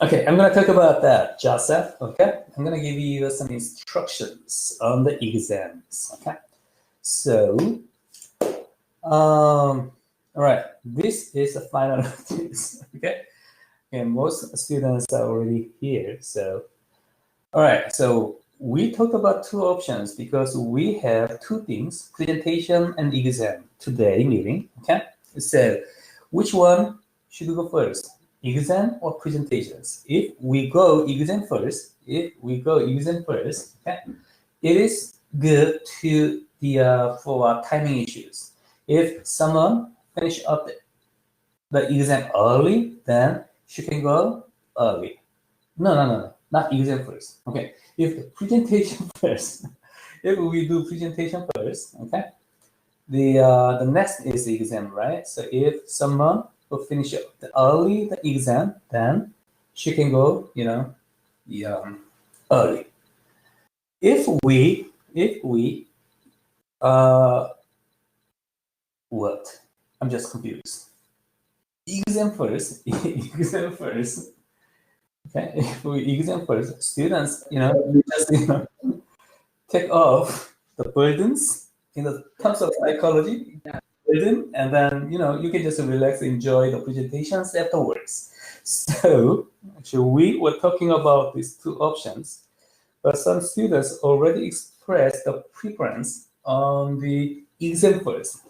Okay, I'm gonna talk about that, Joseph. Okay, I'm gonna give you some instructions on the exams. Okay, so all right, this is the final notice. Okay, and most students are already here. So, all right, so we talked about two options because we have two things: presentation and exam today meeting. Okay, so which one should we go first? Exam or presentations? If we go exam first, okay, it is good to the for timing issues. If someone finish up the exam early, then she can go early. No, not exam first. Okay, if the presentation first, if we do presentation first, okay, the next is the exam, right? So if someone will finish the exam, then she can go, early. If we what? I'm just confused. Exam first, exam first. Okay, if we exam first, students, we just take off the burdens in the terms of psychology. Burden, and then you can just relax, enjoy the presentations afterwards. So actually we were talking about these two options, but some students already expressed the preference on the exam first,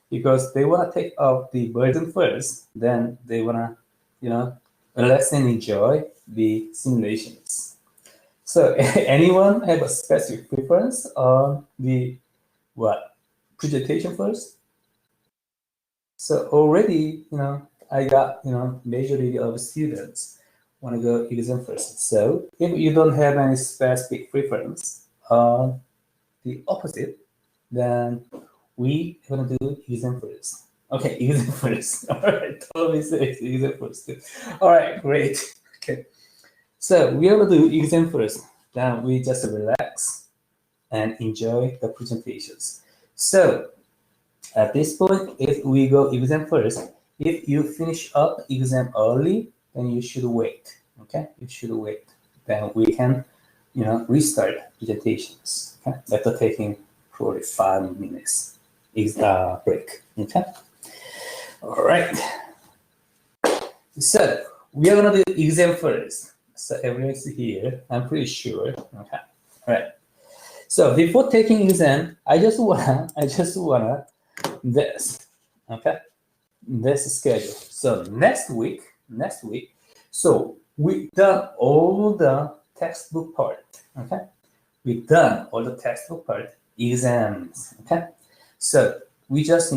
because they want to take off the burden first, then they want to relax and enjoy the simulations. So anyone have a specific preference on the what? Presentation first? So already, I got, majority of students want to go exam first. So if you don't have any specific preference on the opposite, then we going to do exam first. Okay, exam first. All right, totally safe, exam first. All right, great. Okay, so we are going to do exam first. Then we just relax and enjoy the presentations. So at this point, if we go exam first, if you finish up exam early, then you should wait. Okay, you should wait. Then we can, restart presentations. Okay, after taking 45 minutes break. Okay. All right. So we are gonna do exam first. So everyone's here. I'm pretty sure. Okay. All right. So before taking exam, I just wanna this, okay, this schedule. So next week, so we've done all the textbook part, okay? We've done all the textbook part, exams, okay? So we just,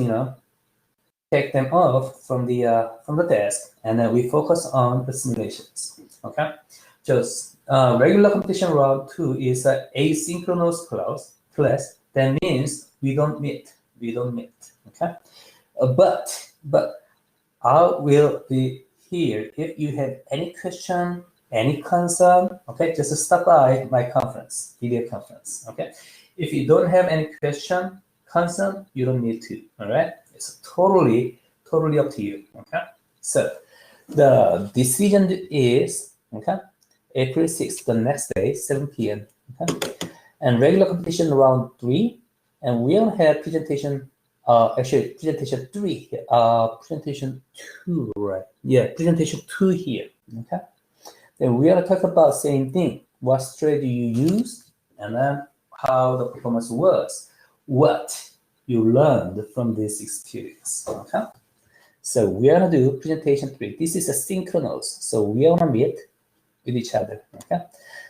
take them off from the desk, and then we focus on the simulations, okay? Just regular competition round 2 is an asynchronous class. That means we don't meet, okay? But I will be here if you have any question, any concern, okay? Just stop by my video conference, okay? If you don't have any question, concern, you don't need to, all right? It's totally up to you, okay? So the decision is, okay, April 6th, the next day, 7 p.m., okay? And regular competition round 3, and we'll have presentation, presentation 3, presentation 2, right? Yeah, presentation 2 here, okay? Then we are talk about same thing, what strategy you use, and then how the performance was, what you learned from this experience, okay? So we are gonna do presentation 3. This is a synchronous, so we are gonna meet with each other, okay?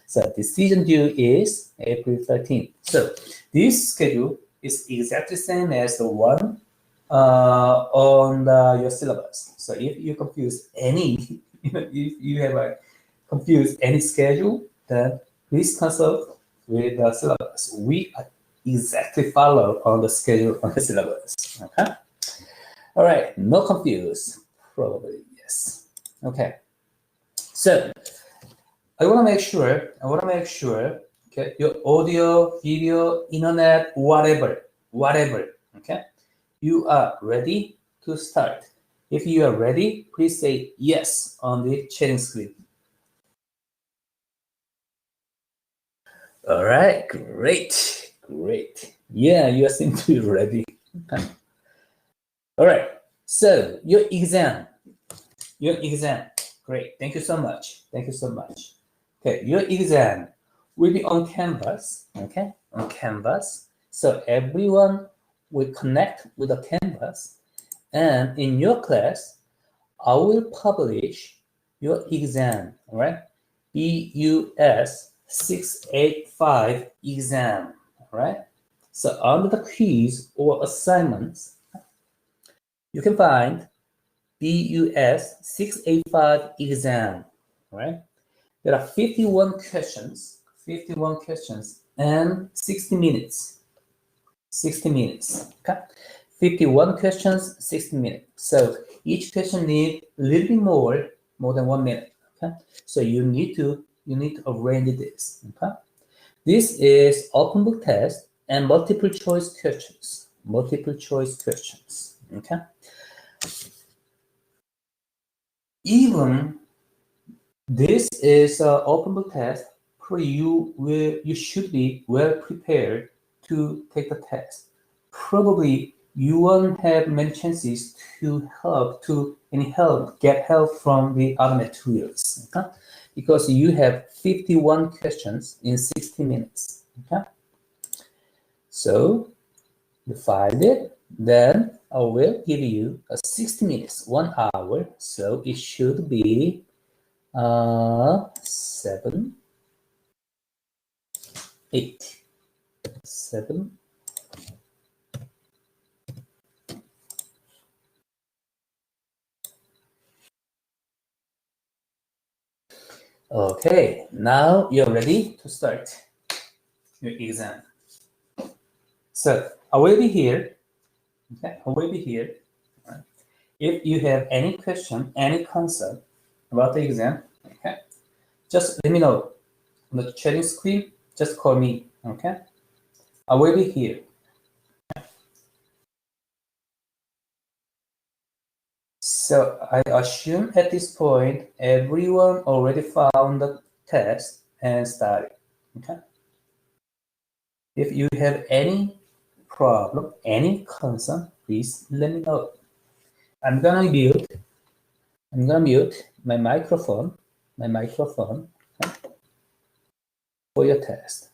So decision due is April 13th. So this schedule is exactly the same as the one on your syllabus. So if you confuse any, if you have confused any schedule, then please consult with the syllabus. We exactly follow on the schedule on the syllabus. Okay. All right. No confuse. Probably yes. Okay. So I want to make sure. Okay, your audio, video, internet, whatever. Okay, you are ready to start. If you are ready, please say yes on the chatting screen. All right, great. Yeah, you seem to be ready. All right, so your exam. Great, thank you so much. Okay, your exam will be on Canvas, okay, on Canvas. So everyone will connect with the Canvas, and in your class, I will publish your exam, all right? BUS685 exam, all right? So under the quiz or assignments, you can find BUS685 exam, all right? There are 51 questions, and 60 minutes, okay? 51 questions, 60 minutes. So each question needs a little bit more than 1 minute, okay? So you need to arrange this, okay? This is open book test and multiple choice questions, okay? Even this is an open book test, you should be well prepared to take the test. Probably you won't have many chances to get help from the other materials, okay? Because you have 51 questions in 60 minutes, okay? So you find it, then I will give you a 60 minutes, 1 hour. So it should be 7, 8, 7. Okay, now you're ready to start your exam. So I will be here. Okay, I will be here. If you have any question, any concern about the exam, okay, just let me know on the chatting screen. Just call me. Okay, I will be here. So I assume at this point everyone already found the test and started. Okay. If you have any problem, any concern, please let me know. I'm gonna mute my microphone, okay, for your test.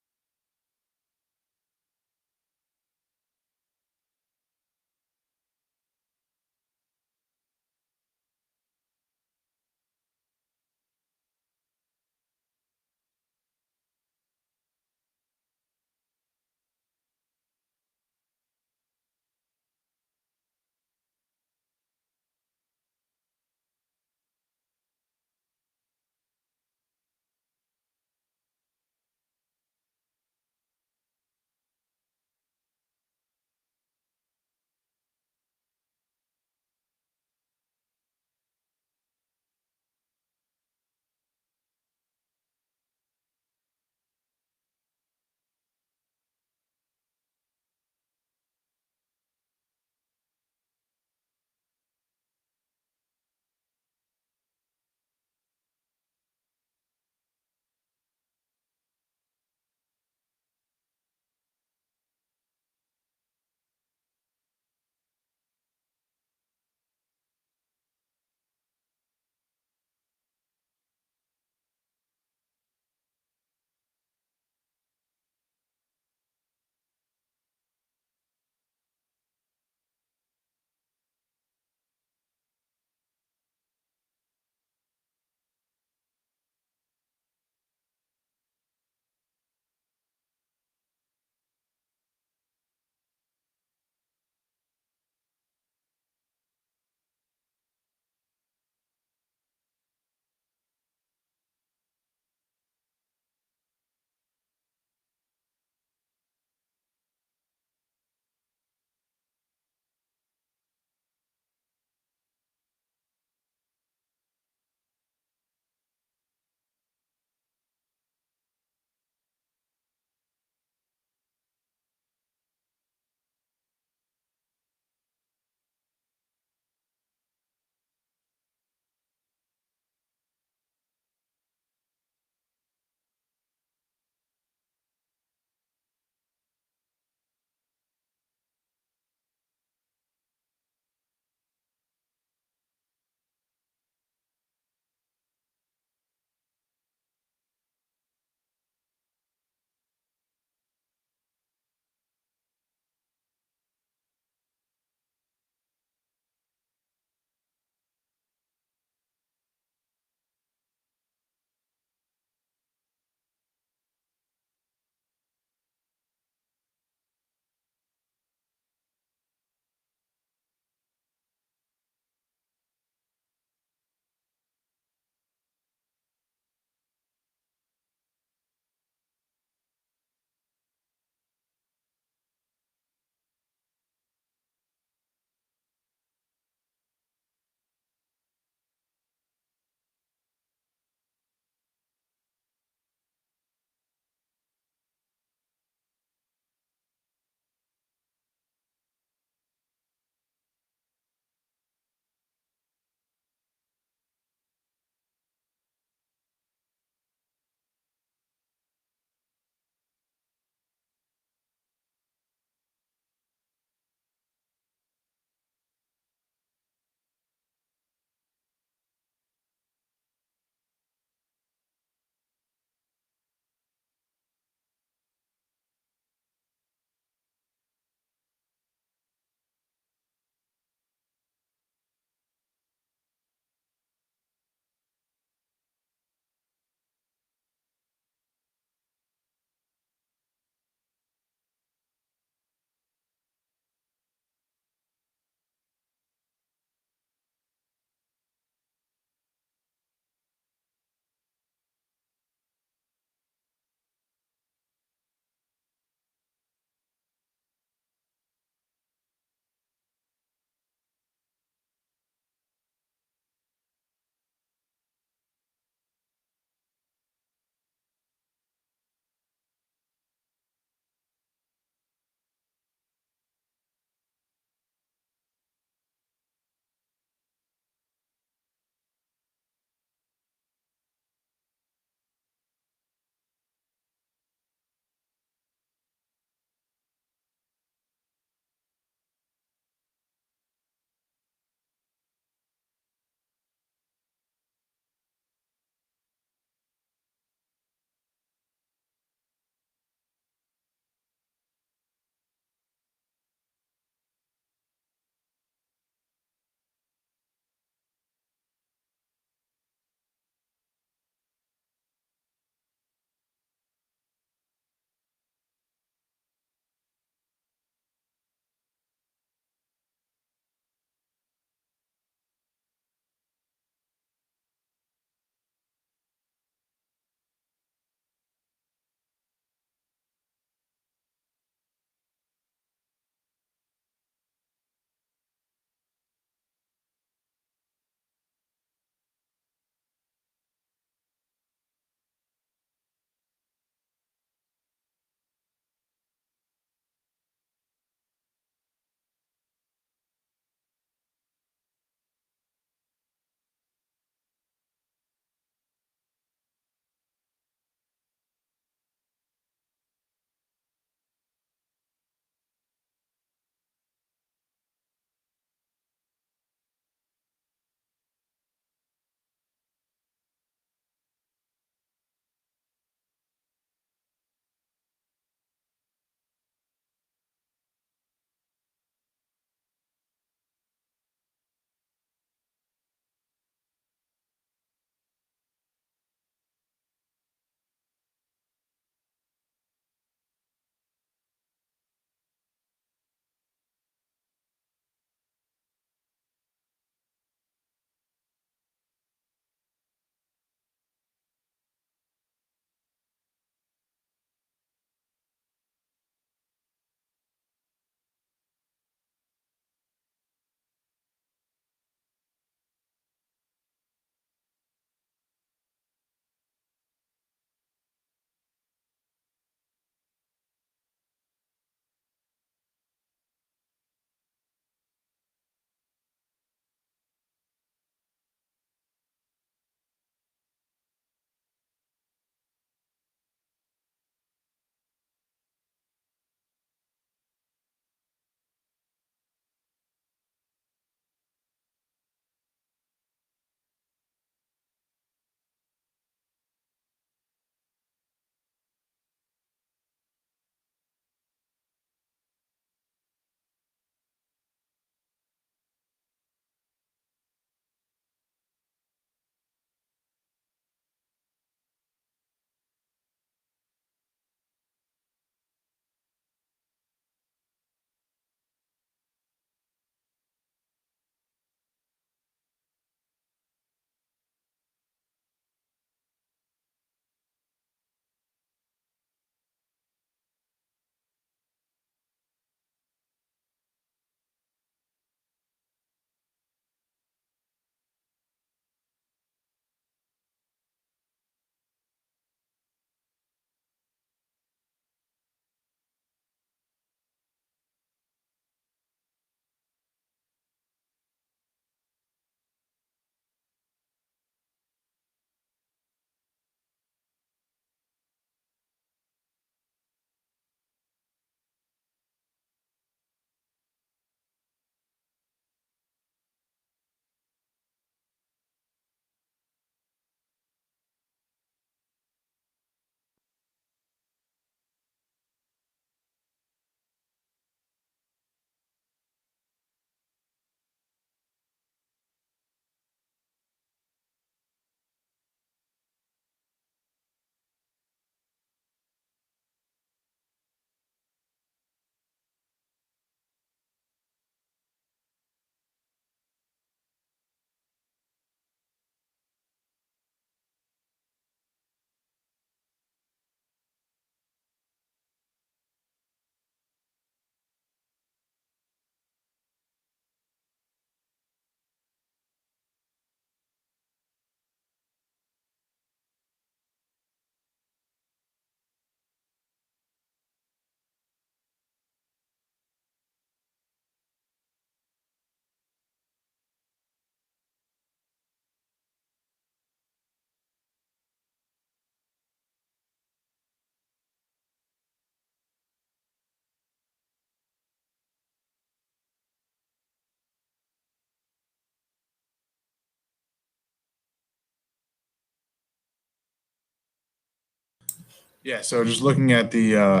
Yeah, so just looking at the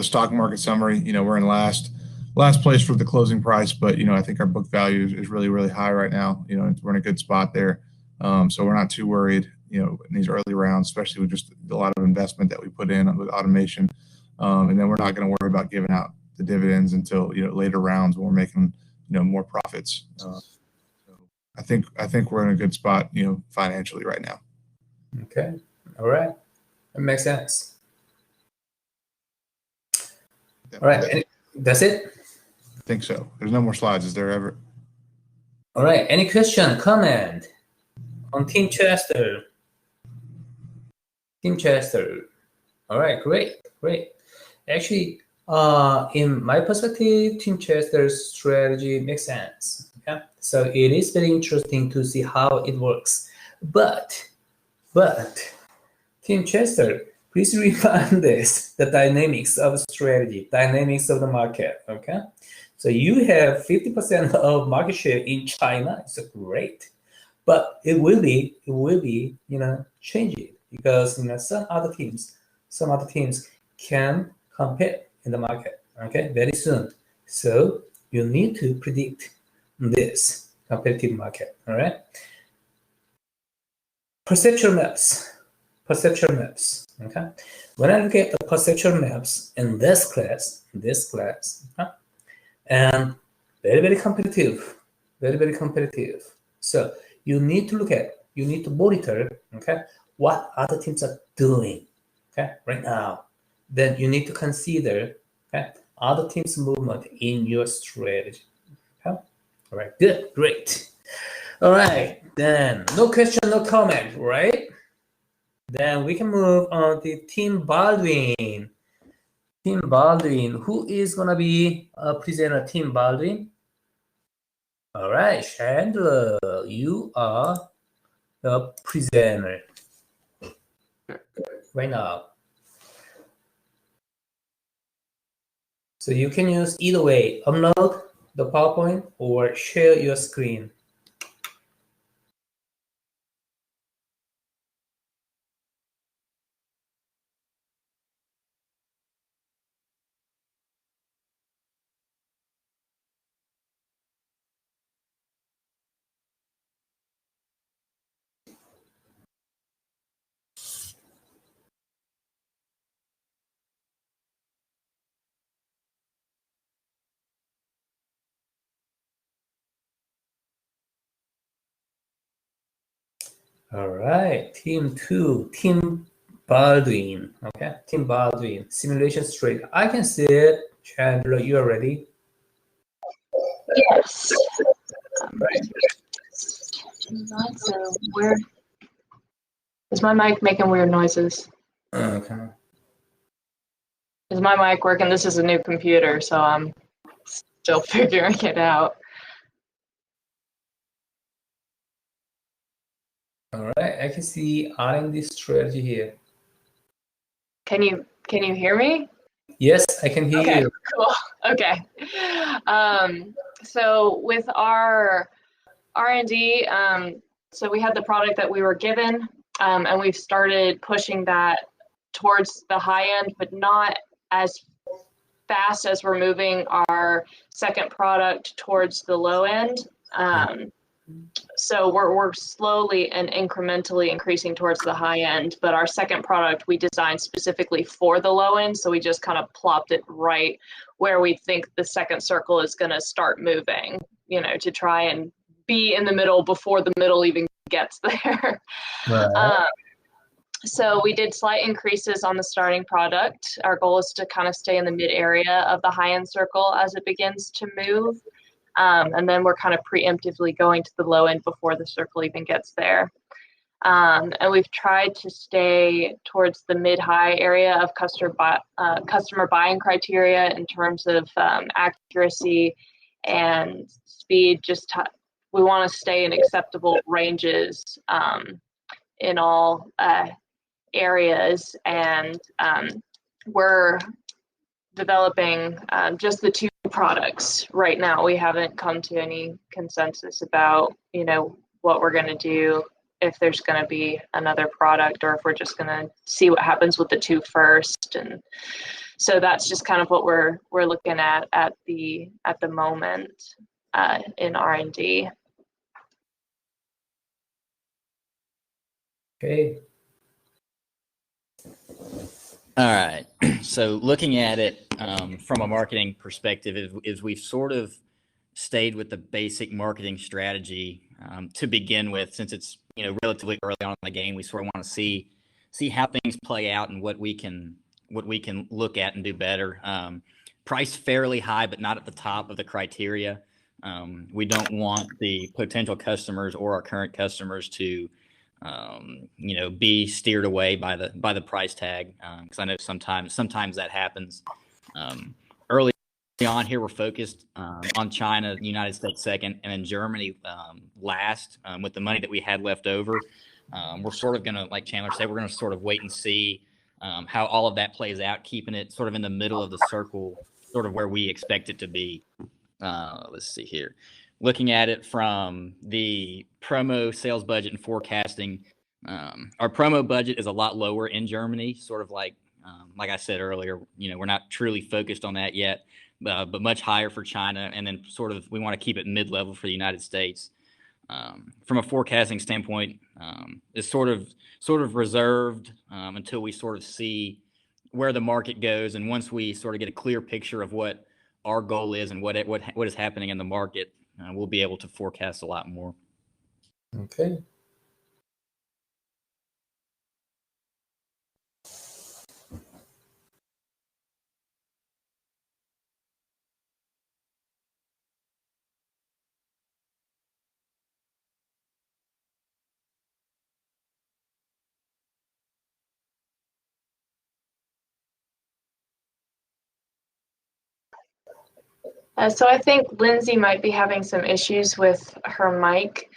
stock market summary, we're in last place for the closing price, but I think our book value is really really high right now. We're in a good spot there, so we're not too worried. In these early rounds, especially with just a lot of investment that we put in with automation, and then we're not going to worry about giving out the dividends until later rounds when we're making more profits. So I think we're in a good spot financially right now. Okay, all right, that makes sense. All right, that's it? I think so. There's no more slides, is there ever? All right, any question, comment on Team Chester? Team Chester. All right, great. Actually, in my perspective, Team Chester's strategy makes sense. Okay, so it is very interesting to see how it works. But Team Chester, please refine this, the dynamics of strategy, dynamics of the market. Okay, so you have 50% of market share in China. It's great, but it will be changing because some other teams can compete in the market. Okay, very soon. So you need to predict this competitive market. All right. Perceptual maps. Okay. When I look at the perceptual maps in this class, and very competitive, very competitive. So you need to monitor, okay, what other teams are doing, okay, right now. Then you need to consider, okay, other teams' movement in your strategy. Okay. All right. Good. Great. All right. Then no question, no comment, right? Then we can move on to Team Baldwin. Team Baldwin, who is gonna be a presenter? Team Baldwin. All right, Chandler, you are the presenter right now. So you can use either way, upload the PowerPoint or share your screen. All right, Team 2, Team Baldwin. Okay, Team Baldwin, simulation straight. I can see it. Chandler, you are ready? Yes. Right. So where is my mic making weird noises? Okay. Is my mic working? This is a new computer, so I'm still figuring it out. All right, I can see R&D strategy here. Can you hear me? Yes, I can hear Okay, you. cool. Okay. So with our R&D, so we had the product that we were given, and we've started pushing that towards the high end, but not as fast as we're moving our second product towards the low end. So we're slowly and incrementally increasing towards the high end, but our second product we designed specifically for the low end, so we just kind of plopped it right where we think the second circle is going to start moving, to try and be in the middle before the middle even gets there. Right. So we did slight increases on the starting product. Our goal is to kind of stay in the mid area of the high end circle as it begins to move. And then we're kind of preemptively going to the low end before the circle even gets there. And we've tried to stay towards the mid-high area of customer buying criteria in terms of accuracy and speed. We want to stay in acceptable ranges in all areas, and we're developing just the two products right now. We haven't come to any consensus about what we're going to do if there's going to be another product or if we're just going to see what happens with the two first. And so that's just kind of what we're looking at the moment in R&D. Okay. All right. So looking at it from a marketing perspective, is we've sort of stayed with the basic marketing strategy to begin with, since it's relatively early on in the game. We sort of want to see how things play out and what we can look at and do better. Price fairly high, but not at the top of the criteria. We don't want the potential customers or our current customers to be steered away by the price tag, because I know sometimes that happens. Early on here, we're focused on China, the United States second, and then Germany last. With the money that we had left over, we're sort of gonna, like Chandler said, we're gonna sort of wait and see how all of that plays out, keeping it sort of in the middle of the circle, sort of where we expect it to be. Let's see here. Looking at it from the promo, sales budget, and forecasting, our promo budget is a lot lower in Germany, sort of like I said earlier, we're not truly focused on that yet, but much higher for China. And then sort of we want to keep it mid-level for the United States. From a forecasting standpoint, it's sort of reserved until we sort of see where the market goes. And once we sort of get a clear picture of what our goal is and what is happening in the market, we'll be able to forecast a lot more. Okay. So I think Lindsay might be having some issues with her mic.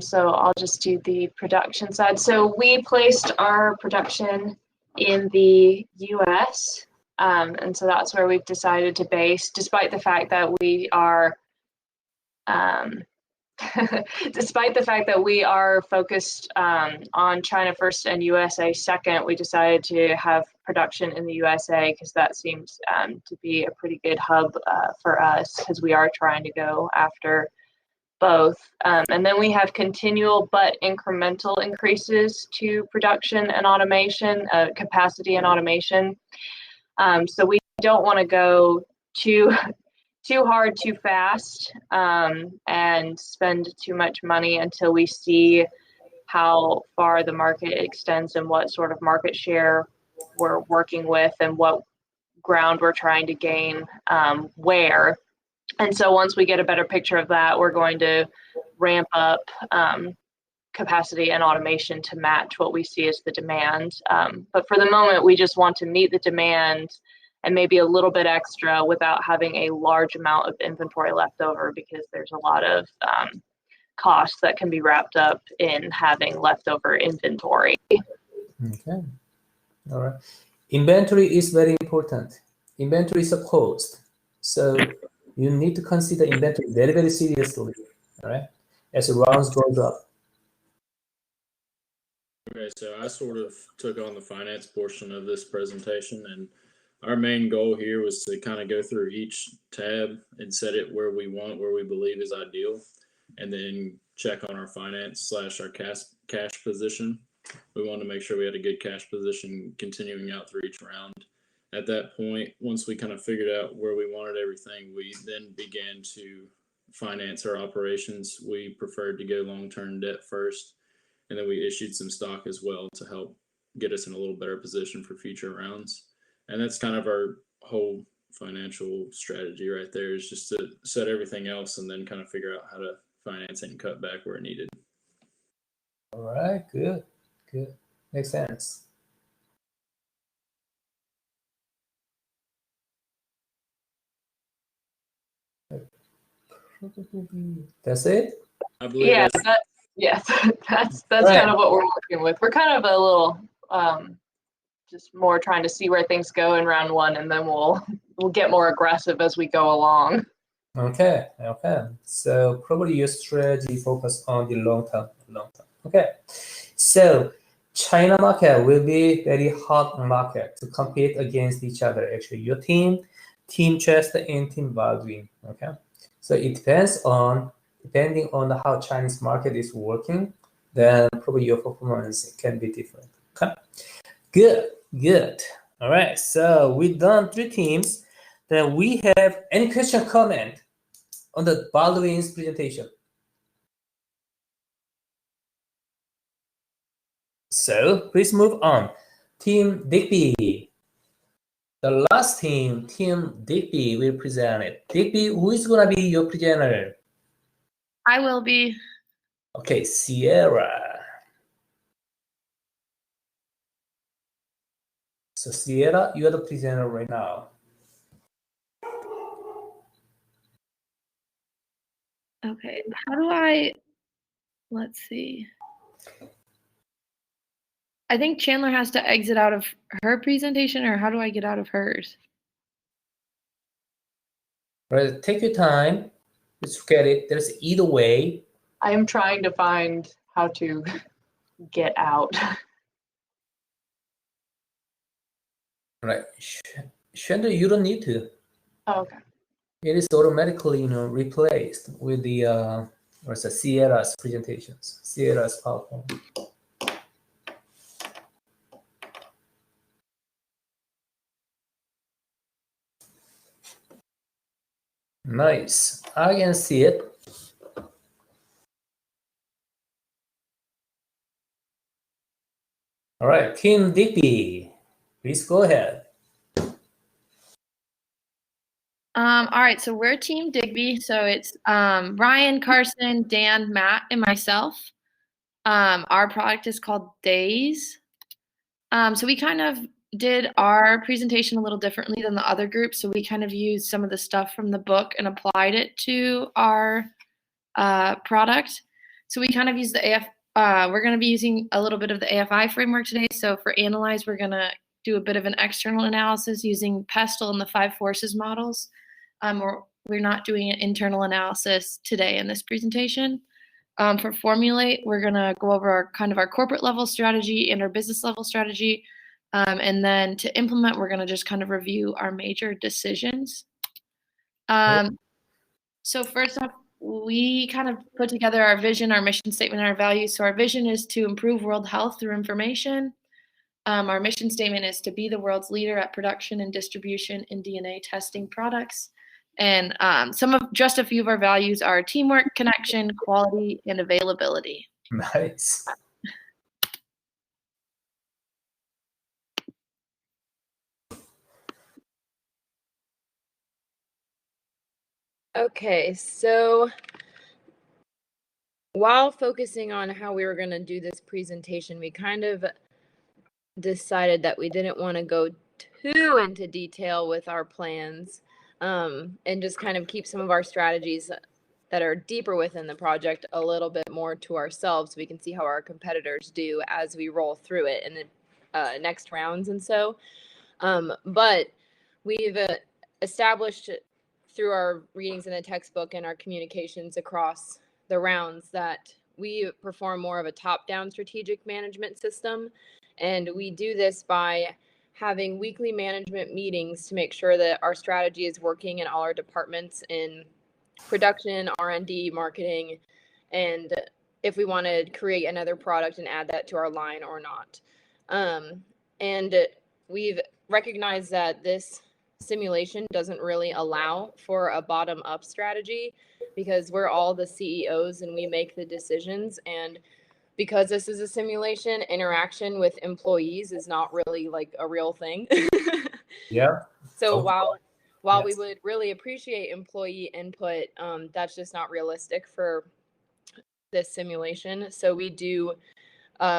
So I'll just do the production side. So we placed our production in the US. And so that's where we've decided to base, despite the fact that we are focused on China first and USA second. We decided to have production in the USA because that seems to be a pretty good hub for us, because we are trying to go after both. And then we have continual but incremental increases to production and automation, capacity and automation. So we don't want to go too hard, too fast, and spend too much money until we see how far the market extends and what sort of market share we're working with and what ground we're trying to gain where. And so once we get a better picture of that, we're going to ramp up capacity and automation to match what we see as the demand. But for the moment, we just want to meet the demand and maybe a little bit extra without having a large amount of inventory left over, because there's a lot of costs that can be wrapped up in having leftover inventory. Okay. All right. Inventory is very important. Inventory is a cost. So you need to consider inventory very, very seriously, all right, as rounds goes up. Okay, so I sort of took on the finance portion of this presentation, and our main goal here was to kind of go through each tab and set it where we believe is ideal, and then check on our finance / our cash position. We wanted to make sure we had a good cash position continuing out through each round. At that point, once we kind of figured out where we wanted everything, we then began to finance our operations. We preferred to go long-term debt first, and then we issued some stock as well to help get us in a little better position for future rounds. And that's kind of our whole financial strategy right there, is just to set everything else and then kind of figure out how to finance it and cut back where needed. All right, good. Makes sense. That's it? I believe Yeah, that's that's Right. kind of what we're working with. We're kind of a little just more trying to see where things go in round one, and then we'll get more aggressive as we go along. Okay. So probably your strategy focus on the long term. Okay, so China market will be very hot market to compete against each other. Actually, your team Chest, and team Baldwin. Okay, so it depending on how Chinese market is working, then probably your performance can be different. Okay, good. All right, so we've done 3 teams. Then we have any question, comment on the Baldwin's presentation. So please move on. Team Digby. The last team, Team Digby, will present it. Digby, who is gonna be your presenter? I will be. Okay, Sierra. So Sierra, you are the presenter right now. Okay, let's see. I think Chandler has to exit out of her presentation, or how do I get out of hers? Right, take your time. Let's look at it. There's either way. I am trying to find how to get out. Right, Chandler, you don't need to. Oh, okay. It is automatically, replaced with the Sierra's presentations, Sierra's PowerPoint. Nice. I can see it. All right, Team Digby, please go ahead. All right, so we're Team Digby. So it's Ryan, Carson, Dan, Matt, and myself. Our product is called Days. So we kind of did our presentation a little differently than the other groups. So we kind of used some of the stuff from the book and applied it to our product. So we kind of used the we're going to be using a little bit of the AFI framework today. So for Analyze, we're going to do a bit of an external analysis using Pestle and the 5 forces models. We're not doing an internal analysis today in this presentation. For Formulate, we're going to go over our corporate level strategy and our business level strategy. And then to implement, we're going to just kind of review our major decisions. So first off, we kind of put together our vision, our mission statement, and our values. So our vision is to improve world health through information. Our mission statement is to be the world's leader at production and distribution in DNA testing products. And just a few of our values are teamwork, connection, quality, and availability. Nice. Okay, so while focusing on how we were going to do this presentation, we kind of decided that we didn't want to go too into detail with our plans, and just kind of keep some of our strategies that are deeper within the project a little bit more to ourselves, so we can see how our competitors do as we roll through it in the next rounds. And so, but we've established through our readings in the textbook and our communications across the rounds that we perform more of a top-down strategic management system. And we do this by having weekly management meetings to make sure that our strategy is working in all our departments in production, R&D, marketing, and if we want to create another product and add that to our line or not. And we've recognized that this simulation doesn't really allow for a bottom-up strategy because we're all the CEOs and we make the decisions. And because this is a simulation, interaction with employees is not really like a real thing. Yeah. So while we Yes. would really appreciate employee input, that's just not realistic for this simulation. So we do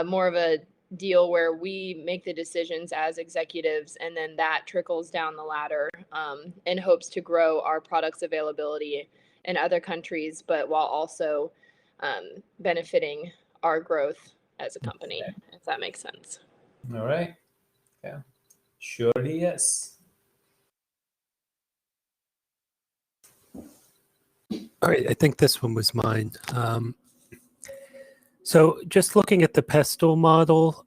more of a deal where we make the decisions as executives, and then that trickles down the ladder in hopes to grow our products availability in other countries, but while also benefiting our growth as a company, if that makes sense. All right. Yeah. Surely yes. All right, I think this one was mine. So just looking at the pestle model,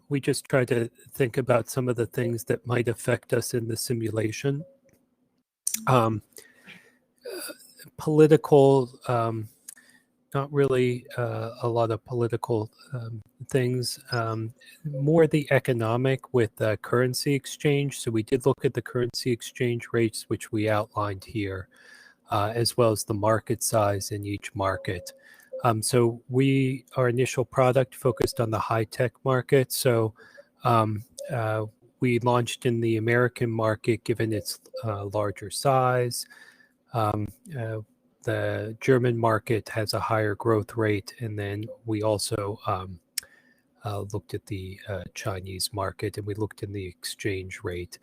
we just try to think about some of the things that might affect us in the simulation. Political, not really a lot of political things, more the economic with currency exchange. So we did look at the currency exchange rates, which we outlined here, as well as the market size in each market. So our initial product focused on the high-tech market. So we launched in the American market, given its larger size. The German market has a higher growth rate, and then we also looked at the Chinese market, and we looked in the exchange rate.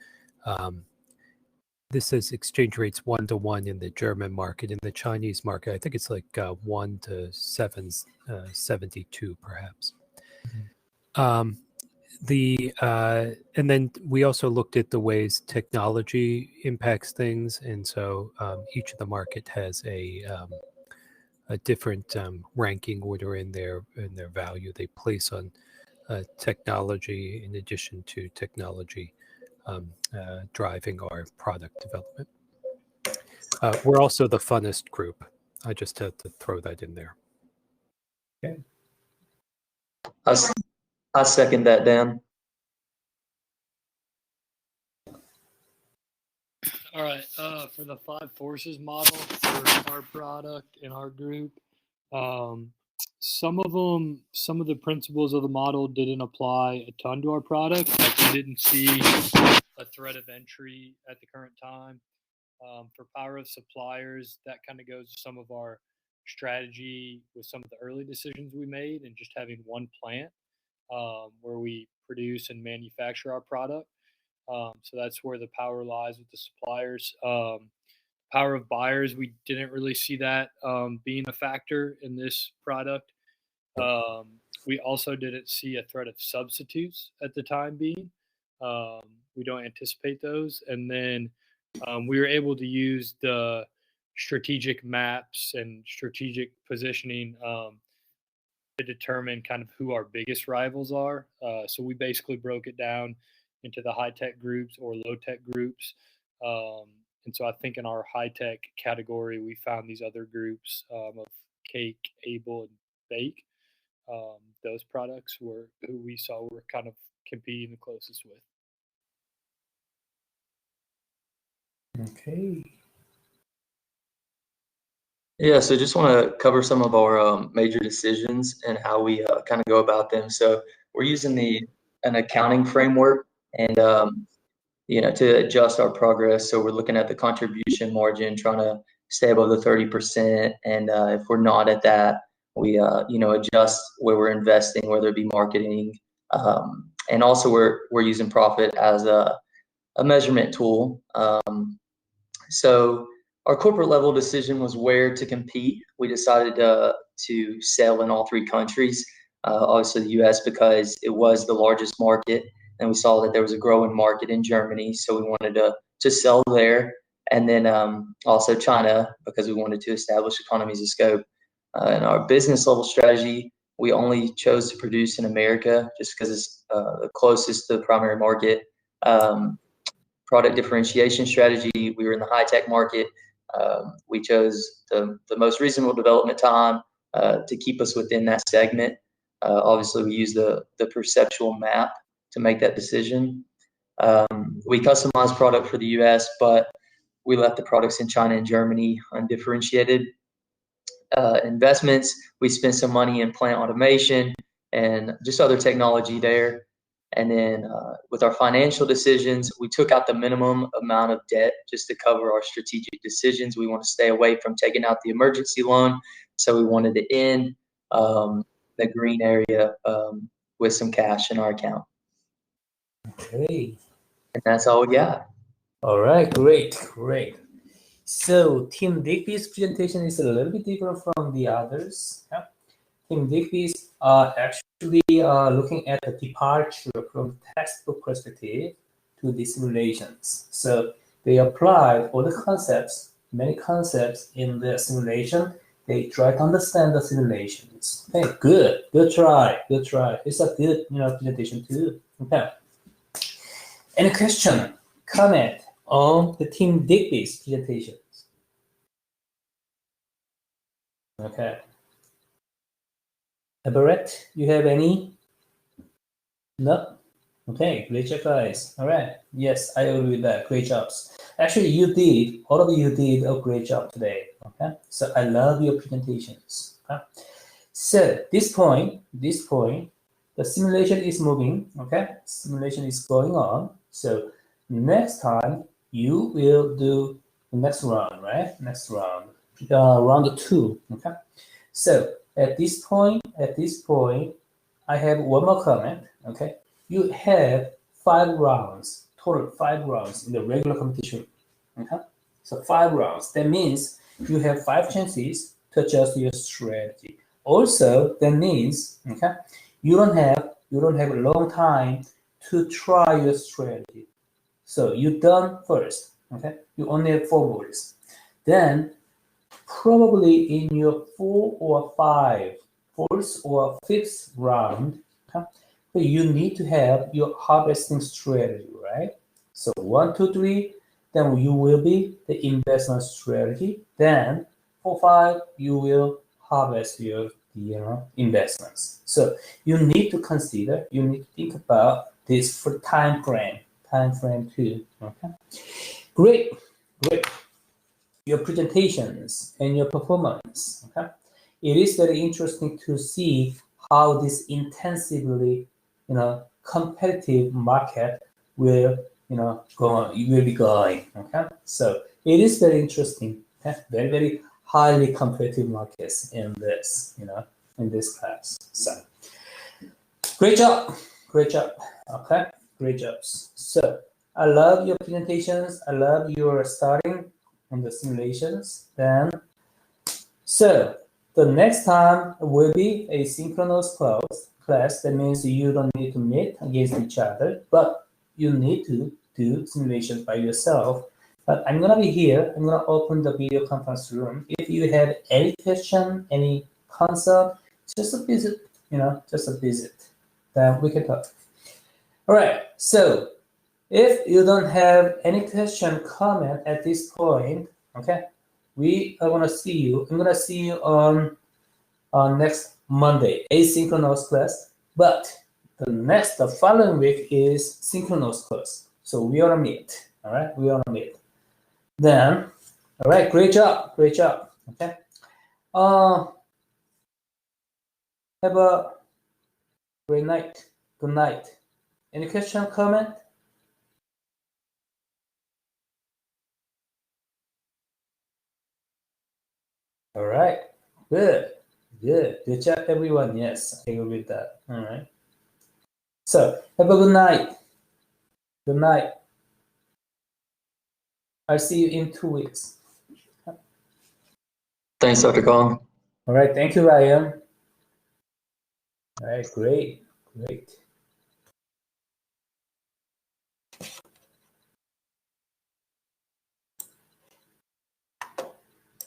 This says exchange rates 1-to-1 in the German market. In the Chinese market, I think it's like 1-to-772, perhaps. And then we also looked at the ways technology impacts things, and so each of the market has a different ranking order in their value they place on technology, in addition to technology driving our product development. We're also the funnest group. I just had to throw that in there. Okay. I second that, Dan. All right. For the 5 forces model for our product and our group, some of the principles of the model didn't apply a ton to our product. Like we didn't see a threat of entry at the current time. For power of suppliers, that kind of goes to some of our strategy with some of the early decisions we made, and just having one plant where we produce and manufacture our product. So that's where the power lies with the suppliers. Power of buyers, we didn't really see that being a factor in this product. We also didn't see a threat of substitutes at the time being. We don't anticipate those. And then we were able to use the strategic maps and strategic positioning to determine kind of who our biggest rivals are. So we basically broke it down into the high-tech groups or low-tech groups. And so I think in our high-tech category, we found these other groups of Cake, Able, and Bake. Those products were who we saw were kind of competing the closest with. Okay. Yeah, so just want to cover some of our major decisions and how we kind of go about them. So we're using an accounting framework, and to adjust our progress. So we're looking at the contribution margin, trying to stay above the 30%, and if we're not at that, we adjust where we're investing, whether it be marketing, and also we're using profit as a measurement tool. So our corporate level decision was where to compete. We decided to sell in all 3 countries. Obviously the US, because it was the largest market, and we saw that there was a growing market in Germany, so we wanted to sell there. And then also China, because we wanted to establish economies of scope. In our business level strategy, we only chose to produce in America just because it's the closest to the primary market. Product differentiation strategy, we were in the high-tech market. We chose the most reasonable development time to keep us within that segment. Obviously, we use the perceptual map to make that decision. We customized product for the US, but we left the products in China and Germany undifferentiated. Investments, we spent some money in plant automation and just other technology there. And then with our financial decisions, we took out the minimum amount of debt just to cover our strategic decisions. We want to stay away from taking out the emergency loan. So we wanted to end the green area with some cash in our account. Okay. And that's all we got. All right, great. So Team Digby's presentation is a little bit different from the others. Yeah. Team Digby's actually looking at the departure from textbook perspective to the simulations. So they applied all the concepts, many concepts in the simulation, they try to understand the simulations. Okay, good try. It's a good presentation too. Okay. Any question, comment on the Team Digby's presentations? Okay. Everett, you have any? No? Okay, great job, guys. All right. Yes, I agree with that. Great jobs. Actually, all of you did a great job today. Okay. So I love your presentations. Okay. So this point, the simulation is moving. Okay. Simulation is going on. So next time you will do the next round, right? Next round, round 2. Okay. So at this point, I have one more comment. Okay. You have 5 rounds, total 5 rounds in the regular competition. Okay? So 5 rounds. That means you have 5 chances to adjust your strategy. Also, that means you don't have a long time to try your strategy. So you done first. Okay, you only have 4 balls. Then probably in your 4 or 5, 4th or 5th round. So you need to have your harvesting strategy, right? So 1, 2, 3, then you will be the investment strategy. Then 4, 5, you will harvest your investments. So you need to consider, you need to think about this for time frame too. Okay, great. Your presentations and your performance. Okay, it is very interesting to see how this intensively competitive market will be going. Okay, so it is very interesting. Okay? Very highly competitive markets in this class. So great job. Okay, great jobs. So I love your presentations. I love your starting on the simulations. Then so the next time will be a synchronous class. That means you don't need to meet against each other, but you need to do simulations by yourself. But I'm gonna be here. I'm gonna open the video conference room. If you have any question, any concept, just a visit. Then we can talk. All right. So if you don't have any question, comment at this point, okay, we are gonna see you. I'm gonna see you on next Monday, asynchronous class. But the following week is synchronous class. So we are gonna meet. All right, we are gonna meet. Then, all right, great job. Okay. Have a great night. Good night. Any question, comment? All right, good job, everyone. Yes, I agree with that. All right. So have a good night. I'll see you in 2 weeks. Thanks, Dr. Kong. All right, thank you, Ryan. All right, great.